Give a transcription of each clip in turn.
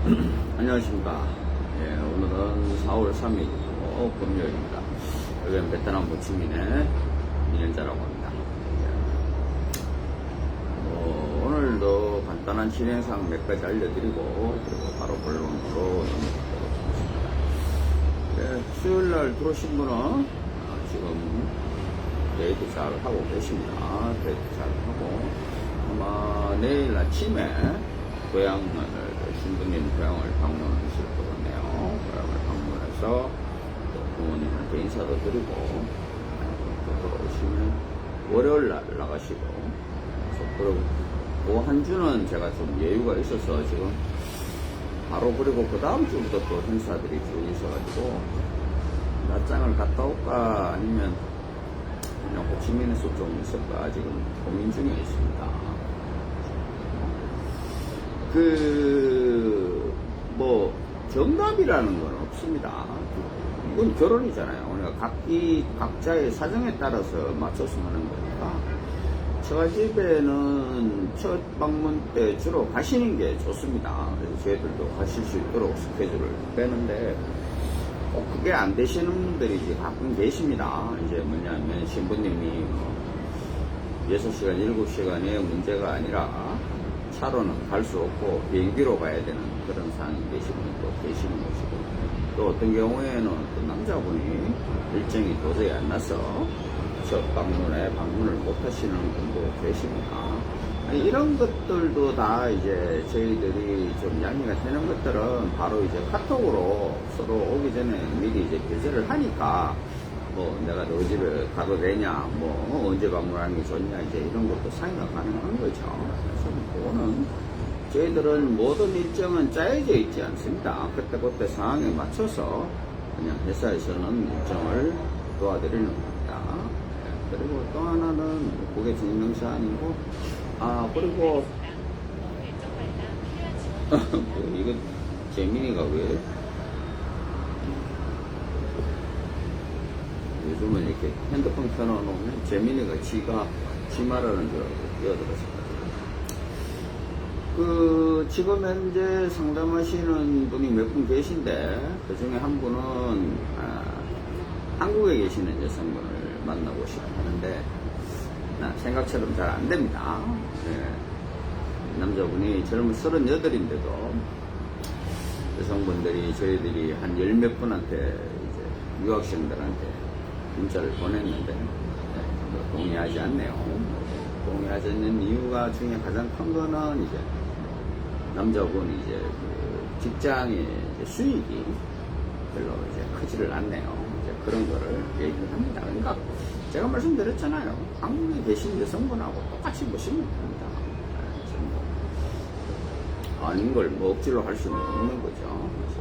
안녕하십니까. 예, 오늘은 4월 3일 금요일입니다. 여기는 베트남 호치민의 민현자라고 합니다. 오늘도 간단한 진행사항 몇 가지 알려드리고 그리고 바로 본론으로 넘어가도록 하겠습니다. 예, 수요일날 들어오신 분은 지금 데이트 잘 하고 계십니다. 데이트 잘 하고 아마 내일 아침에 신부님 고향을 방문하실 것 같네요. 고향을 방문해서 또 부모님한테 인사도 드리고 또 돌아오시면 월요일날 나가시고 그리고 그 한 주는 제가 좀 여유가 있어서 지금 바로 그리고 그 다음 주부터 또 행사들이 쭉 있어가지고 낮장을 갔다 올까 아니면 그냥 호치민에서 좀 있을까 지금 고민 중에 있습니다. 정답이라는 건 없습니다. 이건 결혼이잖아요. 우리가 각자의 사정에 따라서 맞춰서 하는 거니까. 처갓집에는 첫 방문 때 주로 가시는 게 좋습니다. 그래서 저희들도 가실 수 있도록 스케줄을 빼는데, 꼭 그게 안 되시는 분들이 이제 가끔 계십니다. 이제 뭐냐면 신부님이 6시간, 7시간의 문제가 아니라 차로는 갈 수 없고 비행기로 가야 되는 그런 상황이 계시는 분도 계시는 것이고, 또 어떤 경우에는 또 남자분이 일정이 도저히 안 나서 첫 방문에 방문을 못 하시는 분도 계십니다. 이런 것들도 다 이제 저희들이 좀 양해가 되는 것들은 바로 이제 카톡으로 서로 오기 전에 미리 이제 교제를 하니까 내가 너 집에 가도 되냐, 언제 방문하는 게 좋냐, 이제 이런 것도 상의가 가능한 거죠. 그래서 그거는 저희들은 모든 일정은 짜여져 있지 않습니다. 그때 상황에 맞춰서 그냥 회사에서는 일정을 도와드리는 겁니다. 그리고 또 하나는 그게 증명사항이고, 그리고 이거 재민이가 왜 요즘은 이렇게 핸드폰 켜놓으면 재민이가 지 말하는 줄 알고 뛰어들어서 지금 현재 상담하시는 분이 몇 분 계신데 그 중에 한 분은 한국에 계시는 여성분을 만나고 싶어 하는데 생각처럼 잘 안 됩니다. 남자분이 젊은 38인데도 여성분들이 저희들이 한 10몇 분한테 이제 유학생들한테 문자를 보냈는데 동의하지 않네요. 동의하지 않는 이유가 중에 가장 큰 거는 이제 남자분이 이제 직장의 수익이 별로 이제 크지를 않네요. 이제 그런 거를 얘기를 합니다. 그러니까 제가 말씀드렸잖아요. 한국에 계신 여성분하고 똑같이 보시면 됩니다. 아닌 걸 억지로 할 수는 없는 거죠. 그래서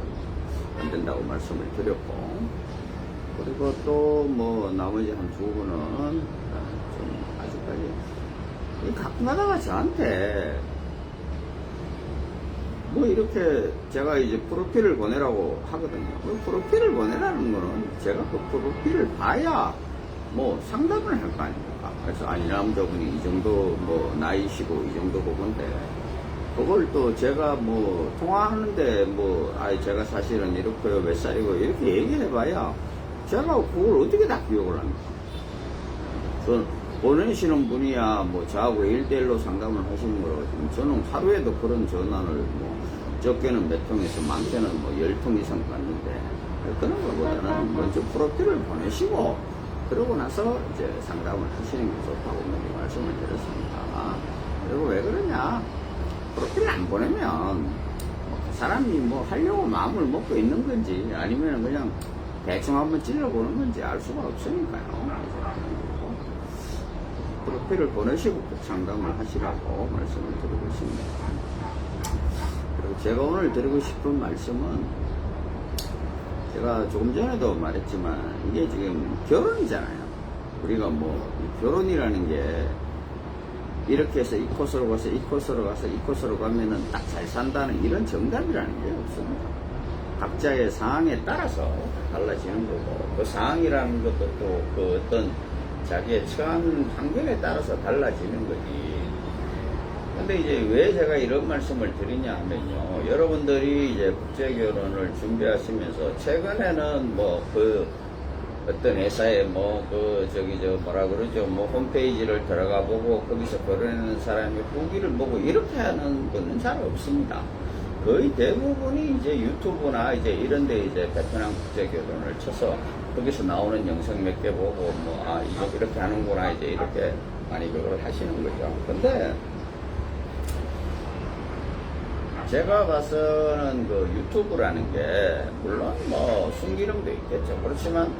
안 된다고 말씀을 드렸고, 그리고 또 나머지 한 두 분은 좀 아직까지 가끔 가다가 저한테 이렇게 제가 이제 프로필을 보내라고 하거든요. 프로필을 보내라는 거는 제가 그 프로필을 봐야 상담을 할 거 아닙니까? 그래서 남자분이 이 정도 나이시고 이 정도 보건데 그걸 또 제가 통화하는데 제가 사실은 이렇고요, 몇 살이고 이렇게 얘기해봐야 제가 그걸 어떻게 다 기억을 합니까? 보내시는 분이야 저하고 1대1로 상담을 하시는 거라고 지금 저는 하루에도 그런 전화를 적게는 몇 통에서 많게는 10통 이상 받는데, 그런 것보다는 먼저 프로필을 보내시고 그러고 나서 이제 상담을 하시는 게 좋다고 미리 말씀을 드렸습니다. 그리고 왜 그러냐, 프로필을 안 보내면 그 사람이 하려고 마음을 먹고 있는 건지 아니면 그냥 대충 한번 찔러보는 건지 알 수가 없으니까요. 프로필을 보내시고 상담을 하시라고 말씀을 드리고 있습니다. 그리고 제가 오늘 드리고 싶은 말씀은, 제가 조금 전에도 말했지만 이게 지금 결혼이잖아요. 우리가 결혼이라는 게 이렇게 해서 이 코스로 가서 이 코스로 가서 이 코스로 가면은 딱 잘 산다는 이런 정답이라는 게 없습니다. 각자의 상황에 따라서 달라지는 거고, 그 상황이라는 것도 또 그 어떤 자기의 처한 환경에 따라서 달라지는 거지. 근데 이제 왜 제가 이런 말씀을 드리냐 하면요. 여러분들이 이제 국제결혼을 준비하시면서 최근에는 뭐 그 어떤 회사에 뭐 그 저기 저 뭐라 그러죠. 뭐 홈페이지를 들어가 보고 거기서 결혼하는 사람이 후기를 보고 이렇게 하는 분은 잘 없습니다. 거의 대부분이 이제 유튜브나 이제 이런데 이제 베트남 국제결혼을 쳐서 거기서 나오는 영상 몇 개 보고 뭐 아 이렇게 하는구나 이제 이렇게 많이 그걸 하시는 거죠. 근데 제가 봐서는 그 유튜브라는 게 물론 뭐 순기능도 있겠죠. 그렇지만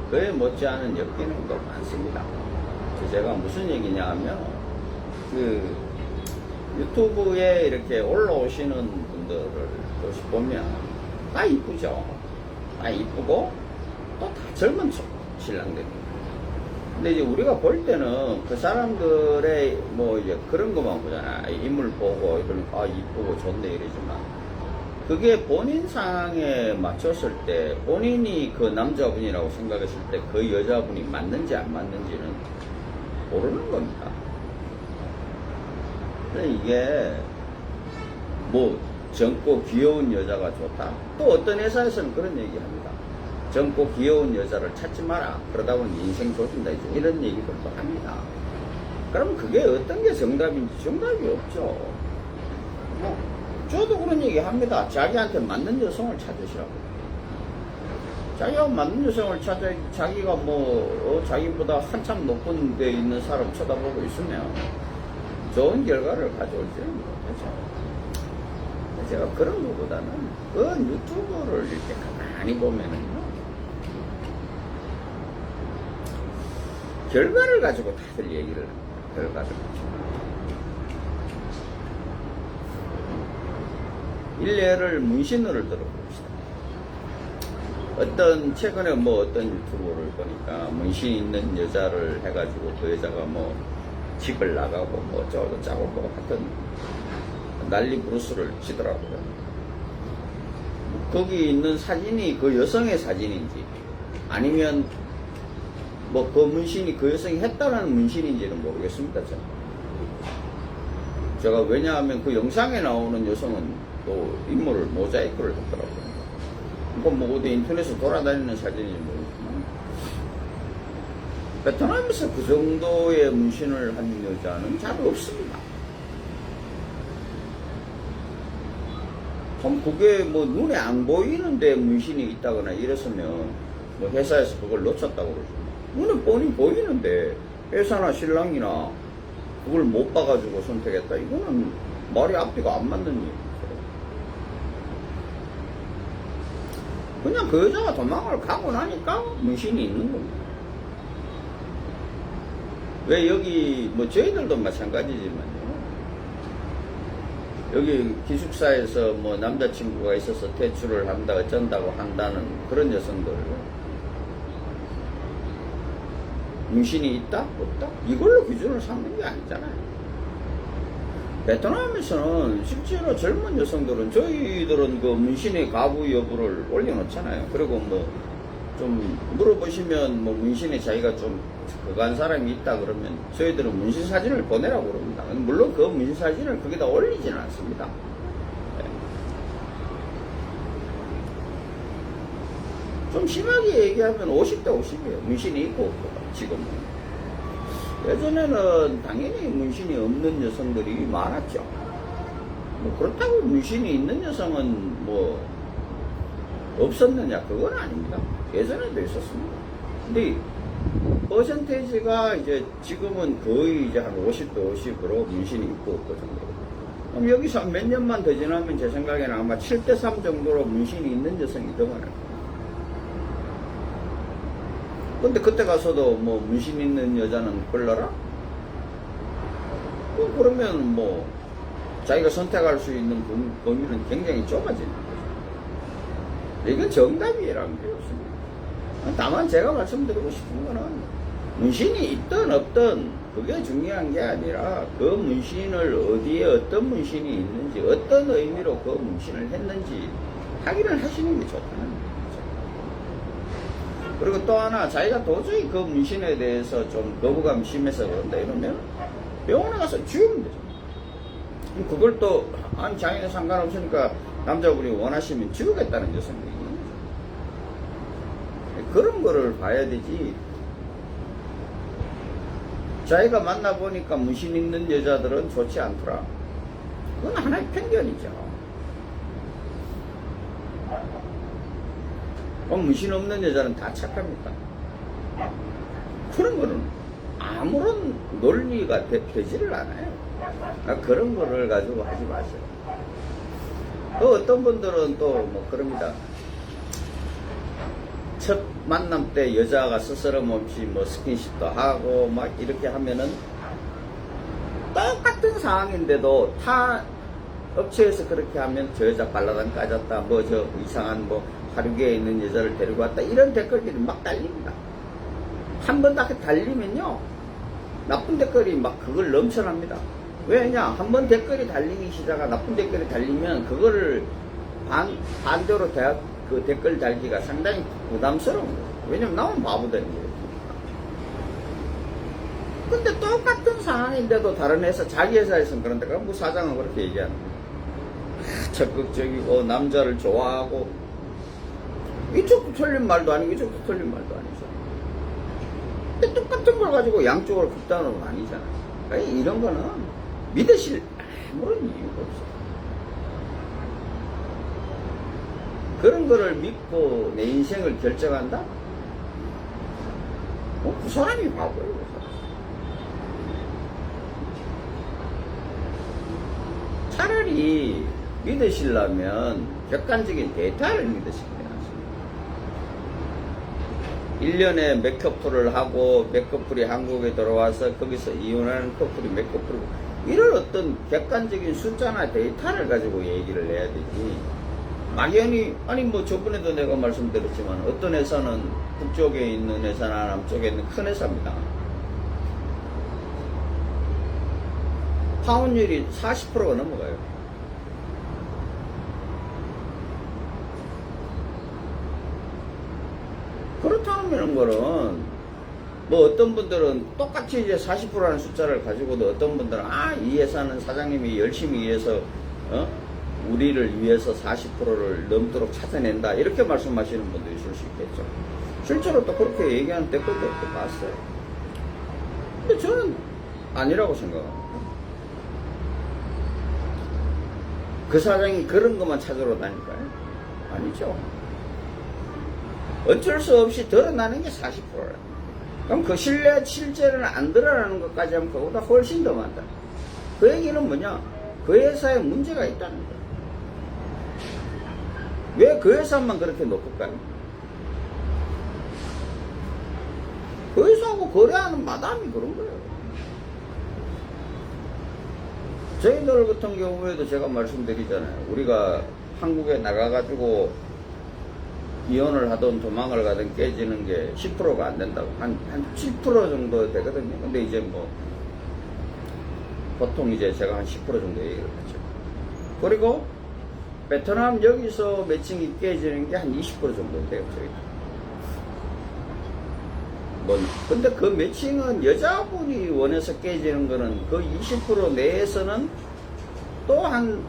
그에 못지않은 역기능도 많습니다. 제가 무슨 얘기냐 하면 그 유튜브에 이렇게 올라오시는 분들을 보면 다 이쁘죠. 다 이쁘고 또 다 젊은 신랑들입니다. 근데 이제 우리가 볼 때는 그 사람들의 뭐 이제 그런 것만 보잖아. 인물 보고 이러니까 아 이쁘고 좋네 이러지만 그게 본인 상황에 맞췄을 때 본인이 그 남자분이라고 생각했을 때 그 여자분이 맞는지 안 맞는지는 모르는 겁니다. 근데 이게 뭐 젊고 귀여운 여자가 좋다. 또 어떤 회사에서는 그런 얘기합니다. 젊고 귀여운 여자를 찾지 마라. 그러다 보면 인생 조진다. 이런 얘기들도 합니다. 그럼 그게 어떤 게 정답인지 정답이 없죠. 뭐 저도 그런 얘기 합니다. 자기한테 맞는 여성을 찾으시라고. 자기가 맞는 여성을 찾아야지. 자기가 뭐 자기보다 한참 높은 데 있는 사람 쳐다보고 있으면 좋은 결과를 가져올지는 못하죠. 제가 그런 것보다는 그 유튜브를 이렇게 가만히 보면은요, 결과를 가지고 다들 얘기를 합니다. 결과를 가지고. 일례를 문신으로 들어봅시다. 어떤 최근에 뭐 어떤 유튜브를 보니까 문신 있는 여자를 해가지고 그 여자가 뭐 집을 나가고 뭐 어쩌고 저쩌고 뭐 하여튼 난리 브루스를 치더라고요. 거기 있는 사진이 그 여성의 사진인지 아니면 뭐 그 문신이 그 여성이 했다는 문신인지는 모르겠습니다. 제가 왜냐하면 그 영상에 나오는 여성은 또 인물을 모자이크를 했더라고요. 그건 뭐 어디 인터넷에 돌아다니는 사진인지 모르지만 베트남에서 그 정도의 문신을 한 여자는 잘 없습니다. 그럼 그게 뭐 눈에 안 보이는데 문신이 있다거나 이랬으면 뭐 회사에서 그걸 놓쳤다고 그러죠. 눈에 뻔히 보이는데 회사나 신랑이나 그걸 못 봐가지고 선택했다. 이거는 말이 앞뒤가 안 맞는 얘기죠. 그냥 그 여자가 도망을 가고 나니까 문신이 있는 겁니다. 왜 여기 뭐 저희들도 마찬가지지만요. 여기 기숙사에서 뭐 남자친구가 있어서 퇴출을 한다 어쩐다고 한다는 그런 여성들 문신이 있다? 없다? 이걸로 기준을 삼는 게 아니잖아요. 베트남에서는 실제로 젊은 여성들은 저희들은 그 문신의 가부 여부를 올려놓잖아요. 그리고 뭐 좀 물어보시면 뭐 문신에 자기가 좀 그거 한 사람이 있다 그러면 저희들은 문신 사진을 보내라고 그럽니다. 물론 그 문신 사진을 거기다 올리지는 않습니다. 네. 좀 심하게 얘기하면 50대 50이에요. 문신이 있고 없고 지금은. 예전에는 당연히 문신이 없는 여성들이 많았죠. 뭐 그렇다고 문신이 있는 여성은 뭐 없었느냐 그건 아닙니다. 예전에도 있었습니다. 근데 퍼센테이지가 이제 지금은 거의 이제 한 50대 50으로 문신이 있고 없고 정도. 그럼 여기서 몇 년만 더 지나면 제 생각에는 아마 7대 3 정도로 문신이 있는 여성이 더 많을 거예요. 근데 그때 가서도 뭐 문신 있는 여자는 별로라? 그러면 뭐 자기가 선택할 수 있는 범위는 굉장히 좁아지는 거죠. 이건 정답이라는 게 없습니다. 다만 제가 말씀드리고 싶은 거는 문신이 있든 없든 그게 중요한 게 아니라 그 문신을 어디에 어떤 문신이 있는지 어떤 의미로 그 문신을 했는지 확인을 하시는 게 좋다는 거죠. 그리고 또 하나 자기가 도저히 그 문신에 대해서 좀 거부감 심해서 그런다 이러면 병원에 가서 지우면 되죠. 그걸 또, 아니, 장애는 상관없으니까 남자분이 원하시면 지우겠다는 여성들이 있는 거죠. 그런 거를 봐야 되지. 자기가 만나보니까 문신 있는 여자들은 좋지 않더라. 그건 하나의 편견이죠. 문신 없는 여자는 다 착합니까? 그런 거는 아무런 논리가 되지를 않아요. 그런 거를 가지고 하지 마세요. 또 어떤 분들은 또 뭐 그럽니다. 첫 만남 때 여자가 스스럼 없이 뭐 스킨십도 하고 막 이렇게 하면은 똑같은 상황인데도 타 업체에서 그렇게 하면 저 여자 발라당 까졌다, 뭐 저 이상한 뭐 하류계에 있는 여자를 데리고 왔다, 이런 댓글들이 막 달립니다. 한 번 딱 달리면요, 나쁜 댓글이 막 그걸 넘쳐납니다. 왜냐, 한 번 댓글이 달리기 시작하, 나쁜 댓글이 달리면 그거를 반대로 그 댓글 달기가 상당히 부담스러운 거예요. 왜냐면 나만 바보 되는 거예요. 근데 똑같은 상황인데도 다른 회사, 자기 회사에서는 그런데 뭐 사장은 그렇게 얘기하는 거예요. 적극적이고 남자를 좋아하고, 이쪽도 틀린 말도 아니고 이쪽도 틀린 말도 아니죠. 근데 똑같은 걸 가지고 양쪽으로 극단으로 아니잖아요. 그러니까 이런 거는 믿으실 아무런 이유가 없어요. 그런 거를 믿고 내 인생을 결정한다? 그 사람이 바보예요. 차라리 믿으시려면 객관적인 데이터를 믿으시면 돼요. 1년에 몇 커플을 하고 몇 커플이 한국에 들어와서 거기서 이혼하는 커플이 몇 커플이고, 이런 어떤 객관적인 숫자나 데이터를 가지고 얘기를 해야 되지. 막연히, 아니 뭐 저번에도 내가 말씀드렸지만 어떤 회사는 북쪽에 있는 회사나 남쪽에 있는 큰 회사입니다. 파혼율이 40%가 넘어가요. 그렇다는 거는 뭐 어떤 분들은 똑같이 이제 40%라는 숫자를 가지고도 어떤 분들은 이 회사는 사장님이 열심히 일해서 우리를 위해서 40%를 넘도록 찾아낸다, 이렇게 말씀하시는 분도 있을 수 있겠죠. 실제로 또 그렇게 얘기하는 댓글도 또 봤어요. 근데 저는 아니라고 생각합니다. 그 사장이 그런 것만 찾으러 다닐까요? 아니죠. 어쩔 수 없이 드러나는 게 40%라. 그럼 그 실제로는 안 드러나는 것까지 하면 그보다 훨씬 더 많다. 그 얘기는 뭐냐? 그 회사에 문제가 있다는 거야. 왜 그 회사만 그렇게 높을까요? 그 회사하고 거래하는 마담이 그런 거예요. 저희들 같은 경우에도 제가 말씀드리잖아요. 우리가 한국에 나가가지고 이혼을 하든 도망을 가든 깨지는 게 10%가 안 된다고. 한 7% 정도 되거든요. 근데 이제 뭐, 보통 이제 제가 한 10% 정도 얘기를 하죠. 그리고 베트남 여기서 매칭이 깨지는 게 한 20% 정도 돼요, 저희가. 뭐, 근데 그 매칭은 여자분이 원해서 깨지는 거는 그 20% 내에서는 또 한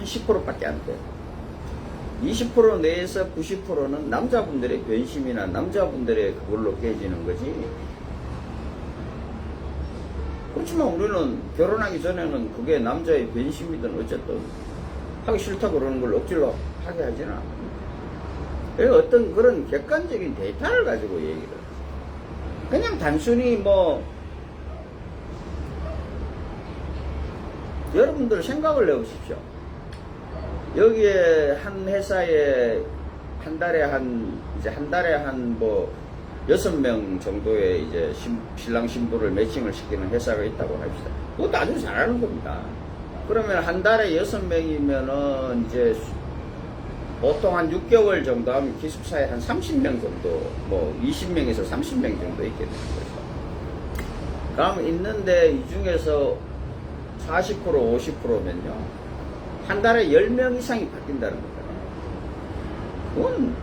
10%밖에 안 돼요. 20% 내에서 90%는 남자분들의 변심이나 남자분들의 그걸로 깨지는 거지. 그렇지만 우리는 결혼하기 전에는 그게 남자의 변심이든 어쨌든 하기 싫다고 그러는 걸 억지로 하게 하지는 않아요. 그래서 어떤 그런 객관적인 데이터를 가지고 얘기를 해요. 그냥 단순히 뭐 여러분들 생각을 해보십시오. 여기에 한 회사에 한 달에 한 뭐 6명 정도의 이제 신랑 신부를 매칭을 시키는 회사가 있다고 합시다. 그것도 아주 잘하는 겁니다. 그러면 한 달에 6명이면은 이제 보통 한 6개월 정도 하면 기숙사에 한 30명 정도, 뭐 20명에서 30명 정도 있게 되는 거죠. 그럼 있는데 이 중에서 40%, 50%면요. 한 달에 10명 이상이 바뀐다는 거잖아요. 그건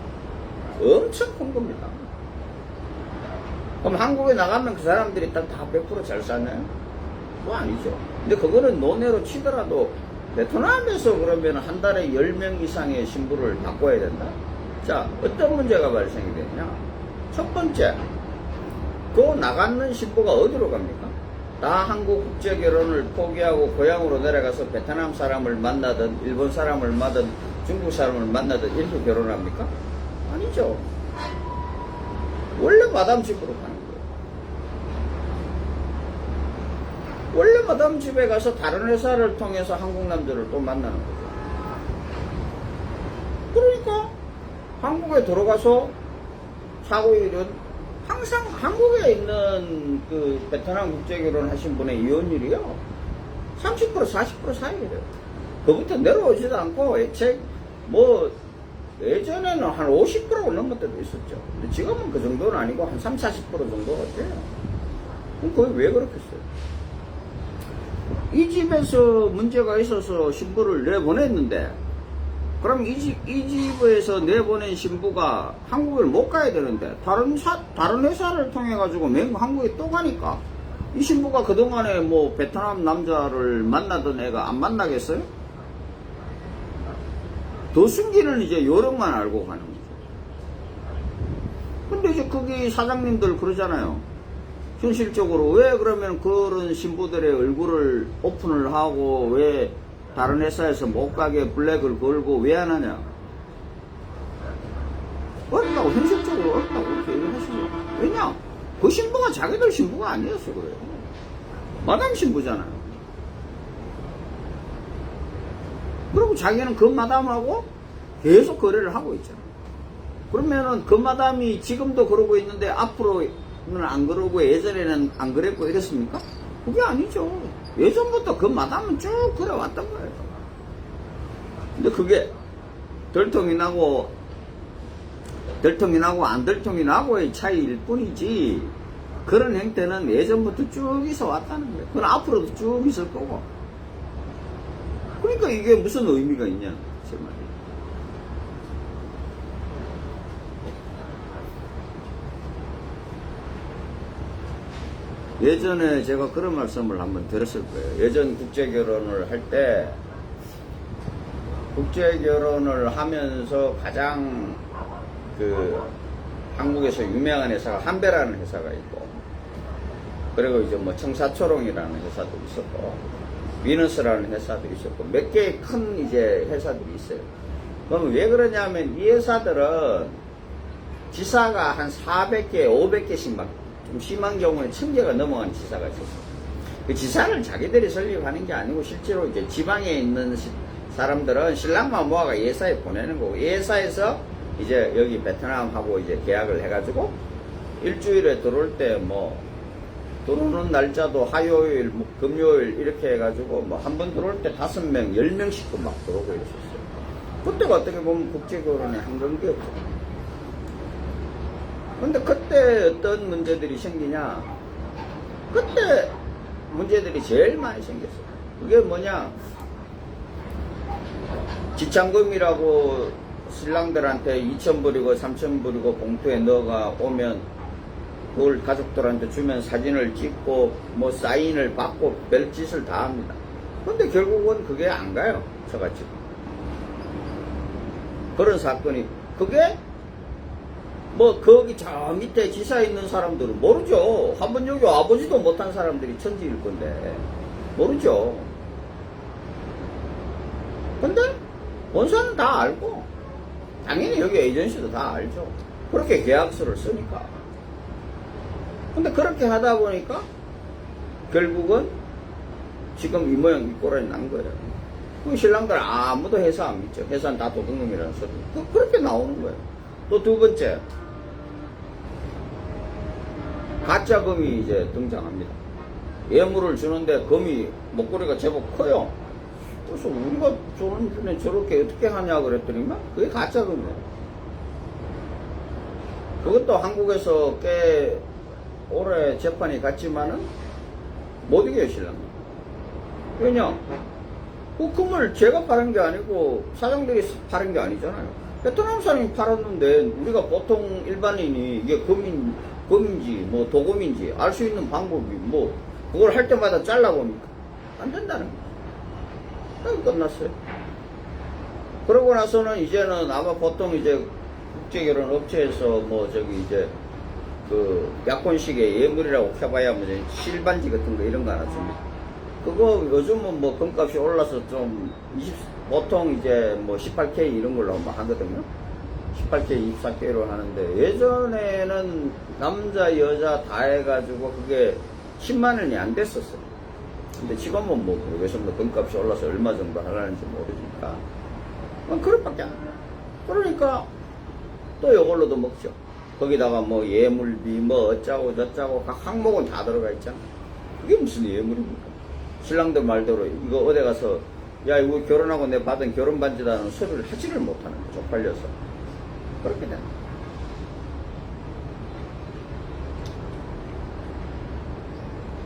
엄청 큰 겁니다. 그럼 한국에 나가면 그 사람들이 다 100% 잘 사나요? 그거 아니죠. 근데 그거는 논외로 치더라도 베트남에서 그러면 한 달에 10명 이상의 신부를 바꿔야 된다? 자, 어떤 문제가 발생이 되냐? 첫 번째, 그 나가는 신부가 어디로 갑니까? 다 한국 국제 결혼을 포기하고 고향으로 내려가서 베트남 사람을 만나든 일본 사람을 만나든 중국 사람을 만나든 이렇게 결혼합니까? 아니죠. 원래 마담 집으로 가는 거예요. 원래 마담 집에 가서 다른 회사를 통해서 한국 남자를 또 만나는 거죠. 그러니까 한국에 들어가서 사고일은 항상 한국에 있는 그 베트남 국제결혼 하신 분의 이혼율이요 30% 40% 사이에요. 그부터 내려오지도 않고 애체 뭐 예전에는 한 50%가 넘는 때도 있었죠. 근데 지금은 그 정도는 아니고 한 30, 40% 정도가 돼요. 그럼 그게 왜 그렇겠어요? 이 집에서 문제가 있어서 신부를 내보냈는데 그럼 이 집에서 내보낸 신부가 한국을 못 가야 되는데 다른 회사를 통해 가지고 한국에 또 가니까 이 신부가 그동안에 뭐 베트남 남자를 만나던 애가 안 만나겠어요? 도순기는 이제 요령만 알고 가는 거죠. 근데 이제 거기 사장님들 그러잖아요. 현실적으로 왜 그러면 그런 신부들의 얼굴을 오픈을 하고 왜 다른 회사에서 못 가게 블랙을 걸고 왜 안 하냐? 어렵다고, 현실적으로 어렵다고 이렇게 얘기하시죠. 왜냐? 그 신부가 자기들 신부가 아니었어, 그래요. 마담 신부잖아요. 그리고 자기는 그 마담하고 계속 거래를 하고 있잖아요. 그러면은 그 마담이 지금도 그러고 있는데 앞으로는 안 그러고 예전에는 안 그랬고 이랬습니까? 그게 아니죠. 예전부터 그 마담은 쭉 그래왔던 거예요. 근데 그게 덜통이 나고 안 덜통이 나고의 차이일 뿐이지 그런 행태는 예전부터 쭉 있어 왔다는 거예요. 그건 앞으로도 쭉 있을 거고. 그러니까 이게 무슨 의미가 있냐, 제 말이에요. 예전에 제가 그런 말씀을 한번 들었을 거예요. 예전 국제결혼을 할 때 국제결혼을 하면서 가장 그 한국에서 유명한 회사가 한배라는 회사가 있고 그리고 이제 뭐 청사초롱이라는 회사도 있었고 위너스라는 회사도 있었고 몇 개의 큰 이제 회사들이 있어요. 그럼 왜 그러냐면 이 회사들은 지사가 한 400개, 500개씩 막 좀 심한 경우에 1000개가 넘어가는 지사가 있었어요. 그 지사를 자기들이 설립하는 게 아니고 실제로 이제 지방에 있는 사람들은 신랑만 모아가 이 회사에 보내는 거고 이 회사에서 이제 여기 베트남하고 이제 계약을 해가지고 일주일에 들어올 때 뭐 들어오는 날짜도 화요일, 뭐 금요일 이렇게 해가지고 뭐 한 번 들어올 때 5명, 10명씩 막 들어오고 이랬었어요. 그때가 어떻게 보면 국제결혼의 한정기였죠. 근데 그때 어떤 문제들이 생기냐? 그때 문제들이 제일 많이 생겼어요. 그게 뭐냐? 지참금이라고 신랑들한테 2,000불이고 3,000불이고 봉투에 넣어가 오면 그걸 가족들한테 주면 사진을 찍고 뭐 사인을 받고 별짓을 다 합니다. 근데 결국은 그게 안 가요. 저같이. 그런 사건이 그게 뭐 거기 저 밑에 지사에 있는 사람들은 모르죠. 한번 여기 와보지도 못한 사람들이 천지일 건데 모르죠. 근데 본사는 다 알고 당연히 여기 에이전시도 다 알죠. 그렇게 계약서를 쓰니까. 근데 그렇게 하다 보니까 결국은 지금 이 모양 이 꼴이 난 거예요. 그 신랑들 아무도 회사 안 믿죠. 회사는 다 도둑놈이라는 소리. 그렇게 나오는 거예요. 또 두 번째, 가짜금이 이제 등장합니다. 예물을 주는데 금이 목걸이가 제법 커요. 그래서 우리가 주는 저렇게 어떻게 하냐 그랬더니만 그게 가짜금이에요. 그것도 한국에서 꽤 오래 재판이 갔지만은 못 이겨요, 신랑. 왜냐? 그 금을 제가 파는 게 아니고 사장들이 파는 게 아니잖아요. 베트남 사람이 팔았는데 우리가 보통 일반인이 이게 금인지 뭐 도금인지 알 수 있는 방법이 뭐 그걸 할 때마다 잘라봅니까? 안 된다는 거예요. 끝났어요. 그러고 나서는 이제는 아마 보통 이제 국제결혼 업체에서 뭐 저기 이제 그 약혼식에 예물이라고 켜봐야 뭐 실반지 같은 거 이런 거 하나 줍니다. 그거 요즘은 뭐 금값이 올라서 좀 보통 이제 뭐 18K 이런 걸로 뭐 하거든요. 18K, 24K로 하는데 예전에는 남자 여자 다 해가지고 그게 10만 원이 안 됐었어요. 근데 지금은 뭐 모르겠습니다. 금값이 올라서 얼마 정도 하라는지 모르니까 그릇밖에 안 돼요. 그러니까 또 이걸로도 먹죠. 거기다가 뭐 예물비 뭐 어쩌고 저쩌고 각 항목은 다 들어가 있잖아. 그게 무슨 예물입니까? 신랑들 말대로 이거 어디 가서 야 이거 결혼하고 내가 받은 결혼 반지다는 소리를 하지를 못하는 거죠. 쪽팔려서. 그렇게 되는 거예요.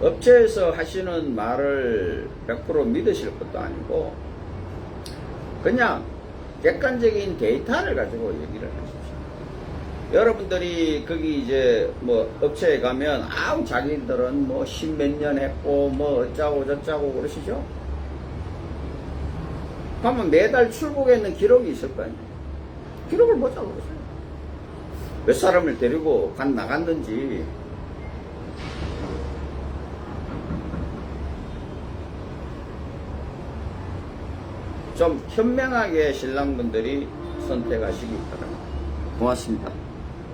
업체에서 하시는 말을 100% 믿으실 것도 아니고 그냥 객관적인 데이터를 가지고 얘기를 하십시오. 여러분들이 거기 이제 뭐 업체에 가면 아우 자기들은 뭐 10몇 년 했고 뭐 어쩌고 저쩌고 그러시죠? 그러면 매달 출국했는 기록이 있을 거 아니에요. 기록을 보자고 그러세요. 몇 사람을 데리고 나갔는지. 좀 현명하게 신랑분들이 선택하시기 바랍니다. 고맙습니다.